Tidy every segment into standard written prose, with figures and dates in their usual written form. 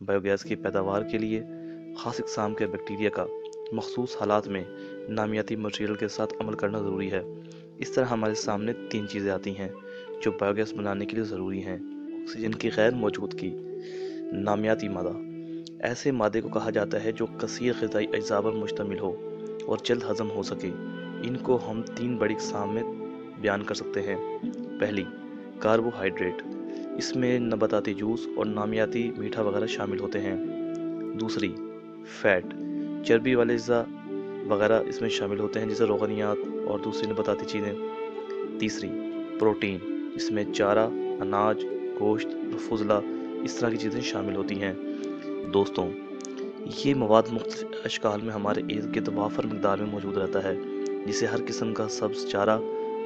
Biogas की पैदावार के लिए खास इकसाम के बैक्टीरिया का मखसूस हालात में नामियाती मटेरियल के साथ अमल करना ज़रूरी है। इस तरह हमारे सामने 3 चीज़ें आती हैं जो बायोगैस बनाने के लिए ज़रूरी हैं। ऑक्सीजन की गैर मौजूदगी, नामियाती मादा, ऐसे मादे को कहा जाता है जो कसीर ग़िज़ाई अज्जा पर मुश्तमिल हो और जल्द हज़म हो सके। इनको हम 3 बड़ी अक़साम में बयान कर सकते हैं। पहली, कार्बोहाइड्रेट, इसमें नबाताती जूस और नामियाती मीठा वगैरह शामिल होते हैं। दूसरी, फैट, चर्बी वाले अज्जा वगैरह इसमें शामिल होते हैं जैसे रोगनियात और दूसरी नबाताती चीज़ें। तीसरी, प्रोटीन, इसमें चारा, अनाज, गोश्त और फुजला इस तरह की चीज़ें शामिल होती हैं। दोस्तों, ये मवाद मुख्तलिफ अशकाल में हमारे इर्द गिर्द वाफर मकदार में मौजूद रहता है, जिसे हर किस्म का सब्ज़ चारा,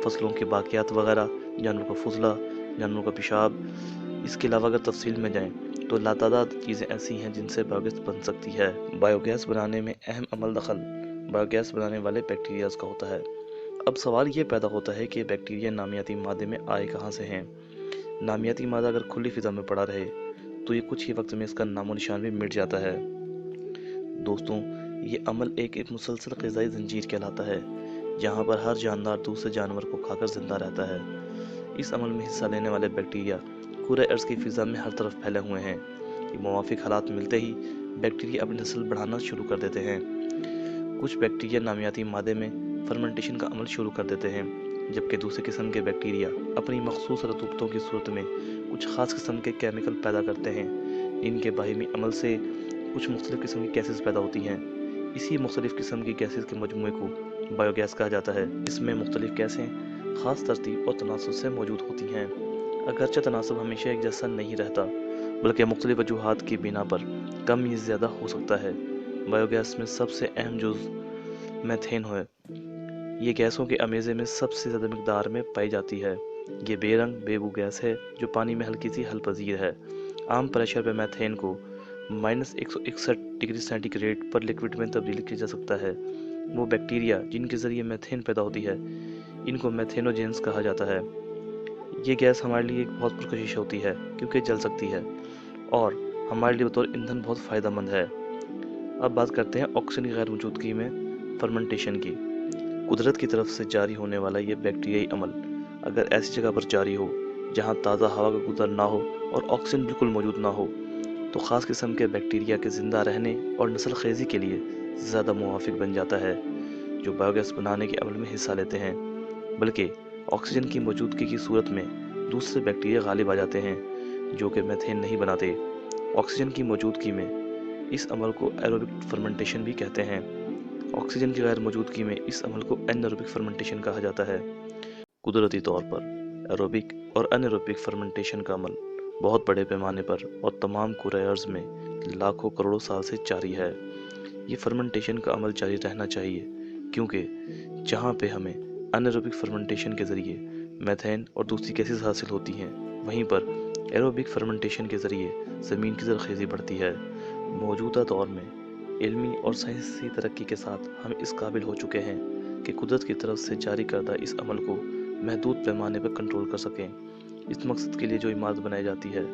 फसलों के बाक़ियात वगैरह, जानवरों का फुजला, जानवरों का पेशाब। इसके अलावा अगर तफसील में जाएँ तो लातादाद चीज़ें ऐसी हैं जिनसे बायोगैस बन सकती है। बायोगैस बनाने में अहम अमल दखल बायोगैस बनाने वाले बैक्टीरियाज़ का होता है। अब सवाल ये पैदा होता है कि बैक्टीरिया नामियाती मादे में आए कहाँ से हैं। नामियाती मादा अगर खुली फिज़ा में पड़ा रहे तो ये कुछ ही वक्त में इसका नामो निशान भी मिट जाता है। दोस्तों, ये अमल एक मुसलसल ग़िज़ाई ज़ंजीर कहलाता है, जहाँ पर हर जानदार दूसरे जानवर को खाकर ज़िंदा रहता है। इस अमल में हिस्सा लेने वाले बैक्टीरिया पूरे अर्ज़ की फ़िज़ा में हर तरफ फैले हुए हैं। ये मुवाफ़िक हालात मिलते ही बैक्टीरिया अपनी नस्ल बढ़ाना शुरू कर देते हैं। कुछ बैक्टीरिया नामियाती मादे में फर्मेंटेशन का अमल शुरू कर देते हैं, जबकि दूसरे किस्म के बैक्टीरिया अपनी मखसूस रतूबतों की सूरत में कुछ ख़ास किस्म के केमिकल पैदा करते हैं। इनके बाहिमी अमल से कुछ मुख्तलिफ किस्म की गैसेस पैदा होती हैं। इसी मुख्तलिफ किस्म की गैसेस के मजमूए को बायोगैस कहा जाता है। इसमें मुख्तलिफ गैसें ख़ास तरतीब और तनासब से मौजूद होती हैं। अगरचे तनासब हमेशा एक जैसा नहीं रहता, बल्कि मुख्तलिफ वजूहात की बिना पर कम या ज़्यादा हो सकता है। बायोगैस में सबसे अहम जुज़ मीथेन है। ये गैसों के अमेज़े में सबसे ज़्यादा मकदार में पाई जाती है। ये बेरंग बेबू गैस है जो पानी में हल्की सी हल पजीर है। आम प्रेशर पर मीथेन को -161 डिग्री सेंटीग्रेड पर लिक्विड में तब्दील किया जा सकता है। वो बैक्टीरिया जिनके ज़रिए मीथेन पैदा होती है, इनको मीथेनोजेंस कहा जाता है। ये गैस हमारे लिए एक बहुत पुरकशिश होती है क्योंकि जल सकती है और हमारे लिए बतौर ईंधन बहुत फ़ायदेमंद है। अब बात करते हैं ऑक्सीजन की गैर मौजूदगी में फर्मेंटेशन की। कुदरत की तरफ से जारी होने वाला ये बैक्टीरियाई अमल अगर ऐसी जगह पर जारी हो जहाँ ताज़ा हवा का गुजर ना हो और ऑक्सीजन बिल्कुल मौजूद ना हो, तो ख़ास किस्म के बैक्टीरिया के ज़िंदा रहने और नस्ल खेज़ी के लिए ज़्यादा मुवाफिक बन जाता है, जो बायोगैस बनाने के अमल में हिस्सा लेते हैं। बल्कि ऑक्सीजन की मौजूदगी की सूरत में दूसरे बैक्टीरिया गालिब आ जाते हैं जो कि मीथेन नहीं बनाते। ऑक्सीजन की मौजूदगी में इस अमल को एरोबिक फर्मेंटेशन भी कहते हैं। ऑक्सीजन की गैर मौजूदगी में इस अमल को एनारोबिक फर्मेंटेशन कहा जाता है। कुदरती तौर पर एरोबिक और अनएरोबिक फर्मेंटेशन का अमल बहुत बड़े पैमाने पर और तमाम कुरे अर्ज़ में लाखों करोड़ों साल से जारी है। ये फर्मेंटेशन का अमल जारी रहना चाहिए क्योंकि जहाँ पे हमें अनएरोबिक फर्मेंटेशन के ज़रिए मीथेन और दूसरी गैसेस हासिल होती हैं, वहीं पर एरोबिक फर्मेंटेशन के ज़रिए ज़मीन की ज़रख़ेज़ी बढ़ती है। मौजूदा दौर में इल्मी और साइंसी तरक्की के साथ हम इस काबिल हो चुके हैं कि कुदरत की तरफ से जारी करदा इस अमल को महदूद पैमाने पर कंट्रोल कर सकें। इस मकसद के लिए जो इमारत बनाई जाती है,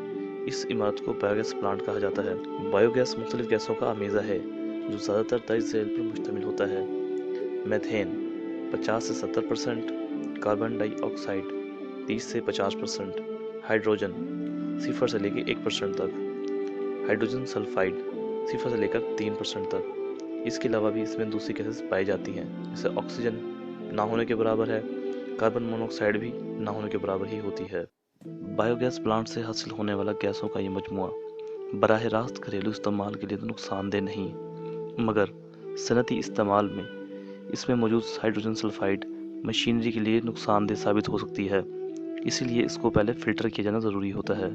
इस इमारत को बायोगैस प्लांट कहा जाता है। बायोगैस मुख्तलिफ गैसों का अमेज़ा है जो ज़्यादातर तय ज़ैल पर मुश्तमिल होता है। मीथेन 50 से 70%, कार्बन डाइऑक्साइड 30 से 50%, हाइड्रोजन 0 से लेकर 1% तक, हाइड्रोजन सल्फाइड 0 से लेकर 3% तक। इसके अलावा भी इसमें दूसरी गैसेस पाई जाती हैं, जैसे ऑक्सीजन ना होने के बराबर है, कार्बन मोनोऑक्साइड भी ना होने के बराबर ही होती है। बायोगैस प्लांट से हासिल होने वाला गैसों का ये मजमुआ बराह रास्त घरेलू इस्तेमाल के लिए तो नुकसानदेह नहीं, मगर सनती इस्तेमाल में इसमें मौजूद हाइड्रोजन सल्फाइड मशीनरी के लिए नुकसानदेह साबित हो सकती है। इसीलिए इसको पहले फ़िल्टर किया जाना ज़रूरी होता है।